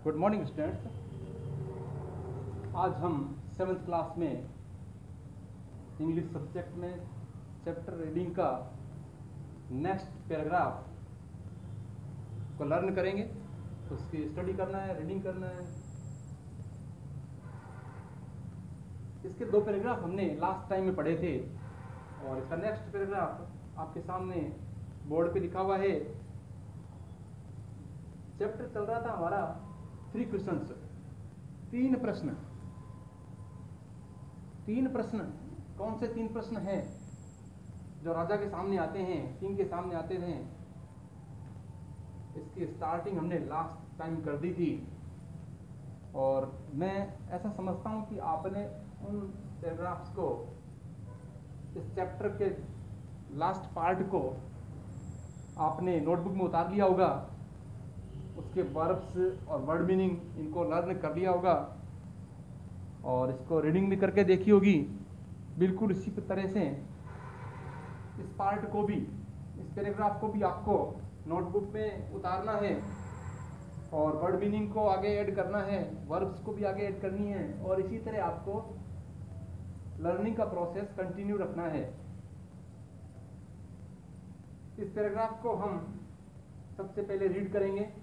Good morning students. आज हम 7th class में इंग्लिश सब्जेक्ट में चैप्टर रीडिंग का नेक्स्ट पैराग्राफ को लर्न करेंगे। उसकी स्टडी करना है, रीडिंग करना है। इसके 2 पैराग्राफ हमने लास्ट टाइम में पढ़े थे और इसका नेक्स्ट पैराग्राफ आपके सामने बोर्ड पे लिखा हुआ है। चैप्टर चल रहा था हमारा 3 क्वेश्चंस, 3 प्रश्न। 3 प्रश्न कौन से 3 प्रश्न हैं जो राजा के सामने आते हैं, किंग के सामने आते हैं। इसकी स्टार्टिंग हमने लास्ट टाइम कर दी थी और मैं ऐसा समझता हूं कि आपने उन पैराग्राफ्स को, इस चैप्टर के लास्ट पार्ट को आपने नोटबुक में उतार लिया होगा। उसके वर्ब्स और वर्ड मीनिंग इनको लर्न कर लिया होगा और इसको रीडिंग भी करके देखी होगी। बिल्कुल इसी तरह से इस पार्ट को भी, इस पैराग्राफ को भी आपको नोटबुक में उतारना है और वर्ड मीनिंग को आगे ऐड करना है, वर्ब्स को भी आगे ऐड करनी है और इसी तरह आपको लर्निंग का प्रोसेस कंटिन्यू रखना है। इस पैराग्राफ को हम सबसे पहले रीड करेंगे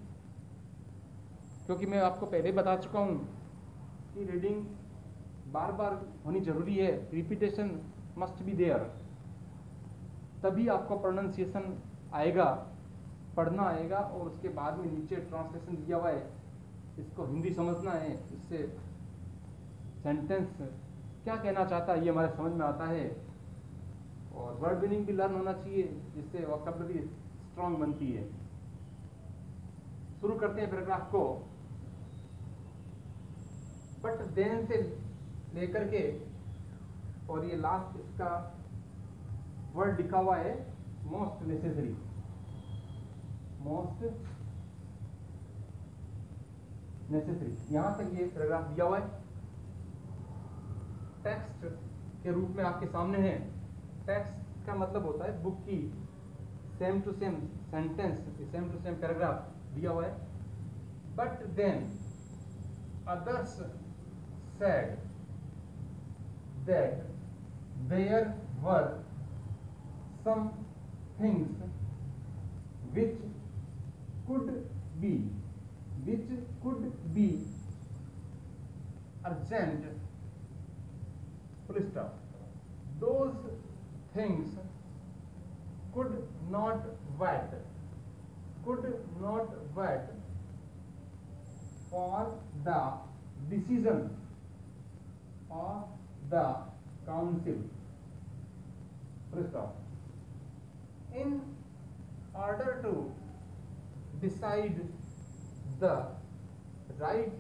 क्योंकि मैं आपको पहले बता चुका हूं कि रीडिंग बार बार होनी जरूरी है। रिपीटेशन मस्ट बी देयर, तभी आपको प्रोनाउंसिएशन आएगा, पढ़ना आएगा। और उसके बाद में नीचे ट्रांसलेशन दिया हुआ है, इसको हिंदी समझना है। इससे सेंटेंस क्या कहना चाहता है ये हमारे समझ में आता है और वर्ड मीनिंग भी लर्न होना चाहिए, जिससे वोकैबुलरी स्ट्रांग बनती है। शुरू करते हैं पैराग्राफ को। बट देन से लेकर के और ये लास्ट इसका वर्ड लिखा हुआ है मोस्ट नेसेसरी। मोस्ट नेसेसरी, यहां तक ये पैराग्राफ दिया हुआ है। टेक्स्ट के रूप में आपके सामने है। टेक्स्ट का मतलब होता है बुक की same to same sentence, same to same paragraph दिया हुआ है। But then others said that there were some things which could be urgent, full stop. Those things could not wait for the decision of the council. Full stop. In order to decide the right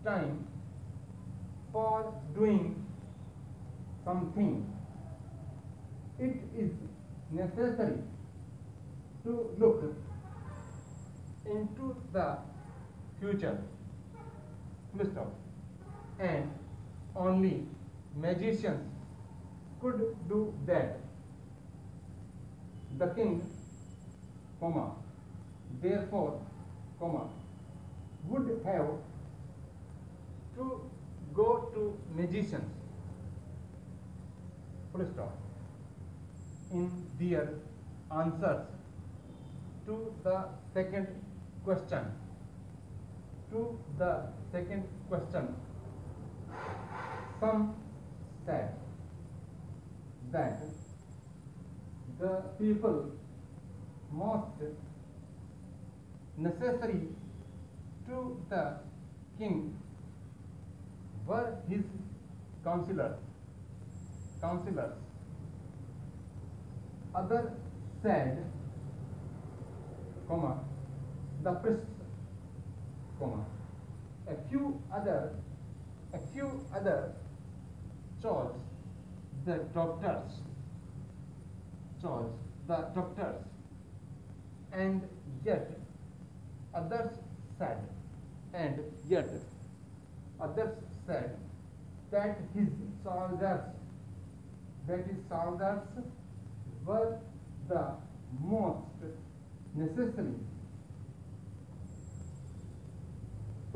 time for doing something, it is necessary to look into the future. Full stop. And only magicians could do that. The king, therefore, would have to go to magicians, full stop, in their answers to the second question. Some said that the people most necessary to the king were his counselors. Others said, the priests, a few other chose the doctors, and yet others said that his soldiers were the most necessary.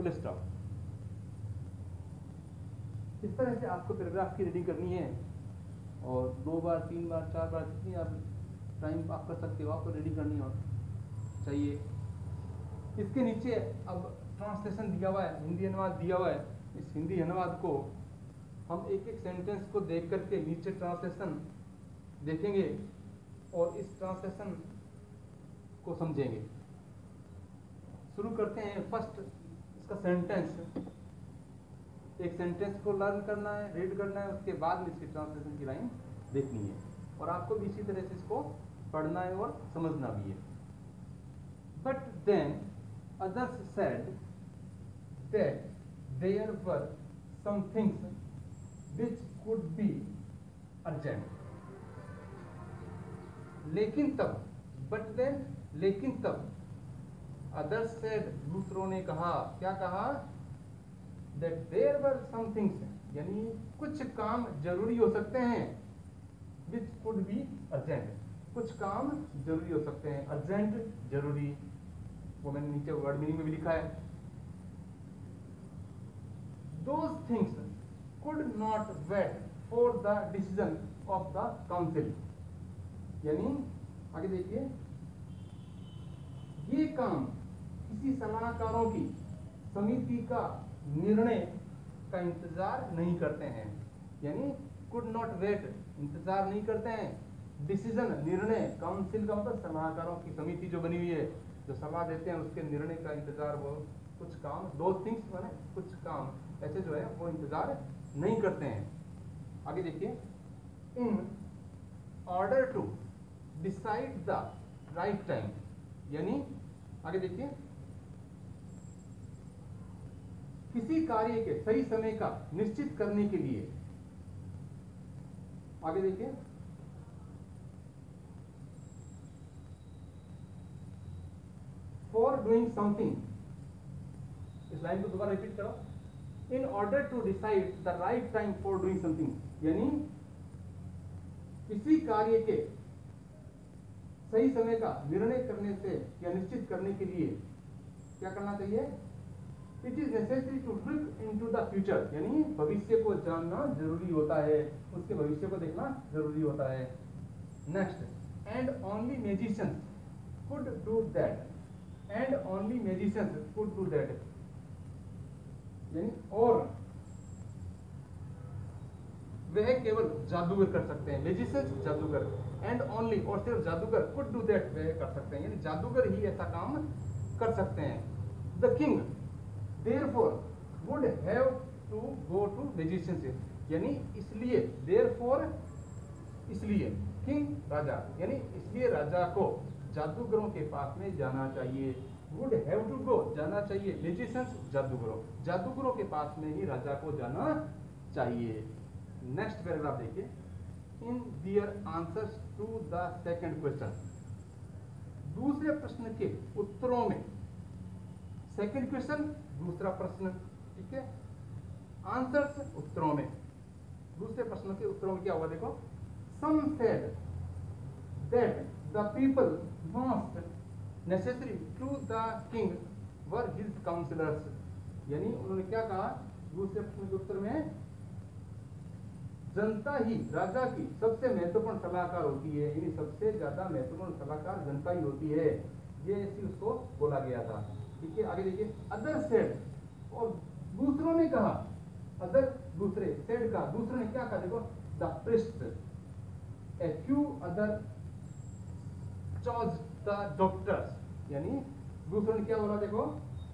Full stop. इस तरह से आपको paragraph की reading करनी है और 2 बार 3 बार 4 बार जितनी आप टाइम आप कर सकते हो आपको रीडिंग करनी हो चाहिए। इसके नीचे अब ट्रांसलेशन दिया हुआ है, हिंदी अनुवाद दिया हुआ है। इस हिंदी अनुवाद को हम एक एक सेंटेंस को देख करके नीचे ट्रांसलेशन देखेंगे और इस ट्रांसलेशन को समझेंगे। शुरू करते हैं। फर्स्ट इसका सेंटेंस, एक सेंटेंस को लर्न करना है, रीड करना है, उसके बाद में इसकी ट्रांसलेशन की लाइन देखनी है और आपको भी इसी तरह से इसको पढ़ना है और समझना भी है। But then others said that there were some things which could be urgent. लेकिन तब, but then लेकिन तब, others said दूसरों ने कहा, क्या कहा? That there were some things, यानी कुछ काम जरूरी हो सकते हैं, which could be urgent, कुछ काम जरूरी हो सकते हैं। अर्जेंट जरूरी, वो मैंने नीचे वर्ड मीनिंग में भी लिखा है। Those things could not wait for the decision of the council, यानी आगे देखिए, ये काम किसी सलाहकारों की समिति का निर्णय का इंतजार नहीं करते हैं, यानी कुड नॉट वेट, इंतजार नहीं करते हैं। डिसीजन, निर्णय, काउंसिल का मतलब सलाहकारों की समिति जो बनी हुई है, जो सलाह देते हैं उसके निर्णय का इंतजार, वो कुछ काम, दो थिंग्स माने कुछ काम ऐसे जो है वो इंतजार नहीं करते हैं। आगे देखिए, in order to decide the right time, यानी आगे देखिए, किसी कार्य के सही समय का निश्चित करने के लिए, आगे देखिए, फॉर डूइंग समथिंग, इस लाइन को दोबारा रिपीट करो। In order to decide the right time for doing something, यानी किसी कार्य के सही समय का निर्णय करने से या निश्चित करने के लिए क्या करना चाहिए? It is necessary to look into the future, यानी भविष्य को जानना जरूरी होता है, उसके भविष्य को देखना जरूरी होता है। Next, and only magicians could do that, and only magicians could do that, यानी और वह केवल जादूगर कर सकते हैं, मैजिशियंस जादूगर, एंड ओनली और सिर्फ जादूगर, कुड डू दैट वह कर सकते हैं, यानी जादूगर ही ऐसा काम कर सकते हैं। The king therefore would have to go to magicians, यानी इसलिए, therefore इसलिए, king राजा, यानी इसलिए राजा को जादूगरों के पास में जाना चाहिए। would have to go जाना चाहिए, magicians जादूगरों के पास में ही राजा को जाना चाहिए। नेक्स्ट पैराग्राफ देखिए, in their answers to the second question, दूसरे प्रश्न के उत्तरों में, सेकंड क्वेश्चन दूसरा प्रश्न, ठीक है, आंसर्स उत्तरों में, दूसरे प्रश्न के उत्तरों में क्या हुआ देखो। Some said that the people most necessary to the king were his councillors, यानी उन्होंने क्या कहा दूसरे प्रश्न के उत्तर में, जनता ही राजा की सबसे महत्वपूर्ण सलाहकार होती है, यानी सबसे ज्यादा महत्वपूर्ण सलाहकार जनता ही होती है, ये ऐसी उसको बोला गया था। ठीक है, आगे देखिए, अदर सेड, और दूसरों ने कहा, अदर दूसरे, सेड का दूसरे ने क्या कहा देखो, the priest, a few other chose the doctors, यानी दूसरों ने क्या बोला देखो,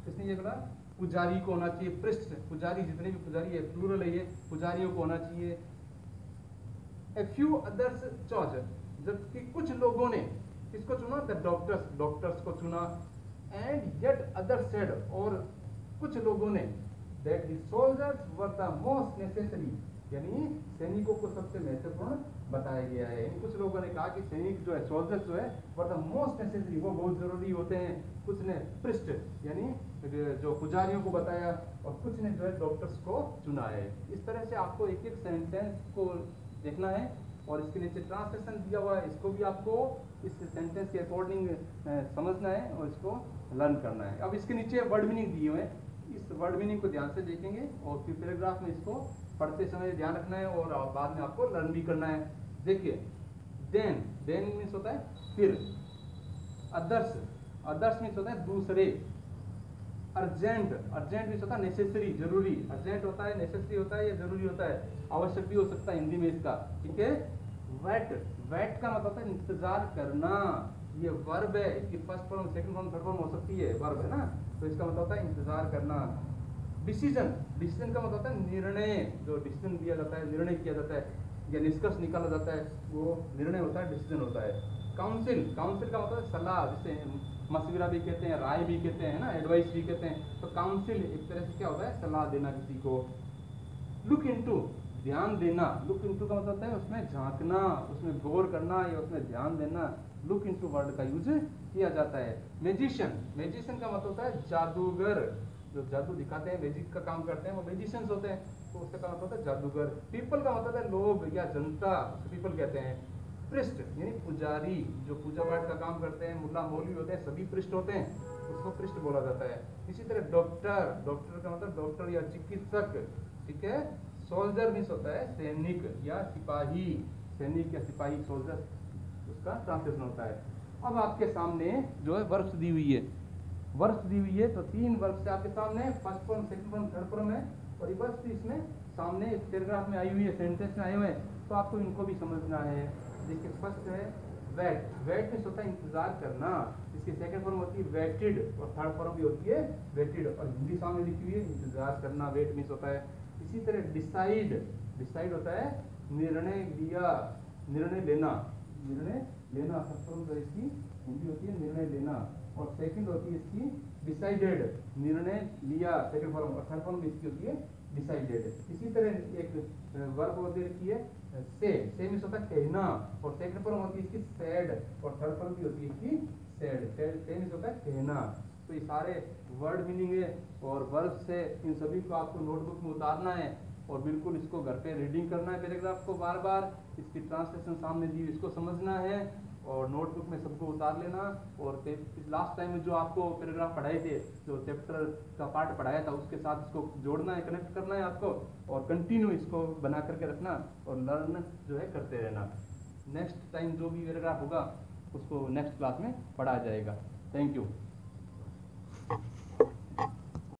किसने ये बोला, पुजारी को होना चाहिए, प्रिस्ट पुजारी, जितने भी पुजारी है प्लूरल है ये, पुजारियों को होना चाहिए। ए फ्यू अदर्स चॉज, जबकि कुछ लोगों ने किसको चुना, द डॉक्टर्स को चुना। एंड येट अदर सेड, और कुछ लोगों ने, that the soldiers were the most necessary, यानी सैनिकों को सबसे महत्वपूर्ण बताया गया है। यानी कुछ लोगों ने कहा कि सैनिक जो है, सोल्जर्स जो है, वर द मोस्ट नेसेसरी, वो बहुत जरूरी होते हैं। कुछ ने प्रिस्ट यानी जो पुजारियों को बताया, और कुछ ने जो है डॉक्टर्स को चुना है। इस तरह से आपको एक एक सेंटेंस को देखना है और इसके नीचे ट्रांसलेशन दिया हुआ है, इसको भी आपको इस सेंटेंस के अकॉर्डिंग समझना है और इसको लर्न करना है। अब इसके नीचे वर्ड मीनिंग दिए हुए हैं, इस वर्ड मीनिंग को ध्यान से देखेंगे और फिर पैराग्राफ में इसको पढ़ते समय ध्यान रखना है और बाद में आपको लर्न भी करना है। देखिए, देन, देन मीन्स होता है फिर। अदर्स, अदर्स मीन्स होता है दूसरे। अर्जेंट, अर्जेंट मीन्स होता है नेसेसरी, जरूरी। अर्जेंट होता है, नेसेसरी होता है या जरूरी होता है, आवश्यक भी हो सकता है हिंदी में इसका, ठीक है। वेट, वेट का मतलब होता है इंतजार करना। ये वर्ब है, इसकी first form, second form, third form हो सकती है, वर्ब है ना, तो इसका मतलब होता है इंतजार करना। डिसीजन, डिसीजन का मतलब होता है निर्णय। जो डिसीजन दिया जाता है, निर्णय किया जाता है या निष्कर्ष निकाला जाता है, वो निर्णय होता है, डिसीजन होता है। काउंसिल, काउंसिल का मतलब सलाह, जिसे मशविरा भी कहते हैं, राय भी कहते हैं ना, एडवाइस भी कहते हैं। तो काउंसिल एक तरह से क्या होता है, सलाह देना किसी को। लुक इनटू, ध्यान देना। लुक इनटू का मतलब होता है उसमें झांकना, उसमें गौर करना या उसमें ध्यान देना। लुक इनटू वर्ड का यूज किया जाता है। मैजिशियन, मैजिशियन का मतलब होता है जादूगर। जो जादू दिखाते हैं, मैजिक का काम करते हैं, वो मैजिशियंस होते हैं, तो उसका मतलब होता है जादूगर। पीपल का मतलब है लोग या जनता, पीपल कहते हैं। पृष्ठ यानी पुजारी, जो पूजा पाठ का काम करते हैं, मुल्ला मौलवी होते हैं, सभी पृष्ठ होते हैं, उसको पृष्ठ बोला जाता है। इसी तरह डॉक्टर, डॉक्टर का मतलब डॉक्टर या चिकित्सक, ठीक है। सोल्जर मीन्स होता है सैनिक या सिपाही, सैनिक या सिपाही, सोल्जर उसका ट्रांसलेशन होता है। अब आपके सामने जो है वर्ब्स दी हुई है, वर्ब्स दी हुई है, तो 3 वर्ब्स है आपके सामने, first form, second form, third form है, और ये वर्ब्स भी इसमें सामने पैराग्राफ में आई हुई है, सेंटेंस में आए हुए हैं, तो आपको इनको भी समझना है। देखिए, फर्स्ट है वेट, वेट मीन्स होता है इंतजार करना। इसकी सेकंड फॉर्म होती है वेटेड और थर्ड फॉर्म भी होती है वेटेड, और हिंदी सामने लिखी हुई है इंतजार करना, वेट मीन्स होता है। इसी तरह डिसाइड, डिसाइड होता है निर्णय लिया, निर्णय लेना, निर्णय लेना। फर्स्ट फॉर्म तो इसकी हिंदी होती है निर्णय लेना, और सेकंड होती है इसकी डिसाइडेड, निर्णय लिया, सेकंड फॉर्म, और थर्ड फॉर्म इसकी होती है डिसाइडेड। इसी तरह एक वर्ब होती है से मीन्स होता है कहना, और सेकंड फॉर्म होती है इसकी सैड, और थर्ड फॉर्म भी होती है इसकी सैड, से मीन्स होता है कहना। तो ये सारे वर्ड मीनिंग है और वर्ब से, इन सभी को आपको नोटबुक में उतारना है और बिल्कुल इसको घर पे रीडिंग करना है पैराग्राफ को बार बार, इसकी ट्रांसलेशन सामने दी इसको समझना है और नोटबुक में सबको उतार लेना। और लास्ट टाइम में जो आपको पैराग्राफ पढ़ाए थे, जो चैप्टर का पार्ट पढ़ाया था, उसके साथ इसको जोड़ना है, कनेक्ट करना है आपको, और कंटिन्यू इसको बना करके रखना और लर्न जो है करते रहना। नेक्स्ट टाइम जो भी पैराग्राफ होगा उसको नेक्स्ट क्लास में पढ़ाया जाएगा। Thank you.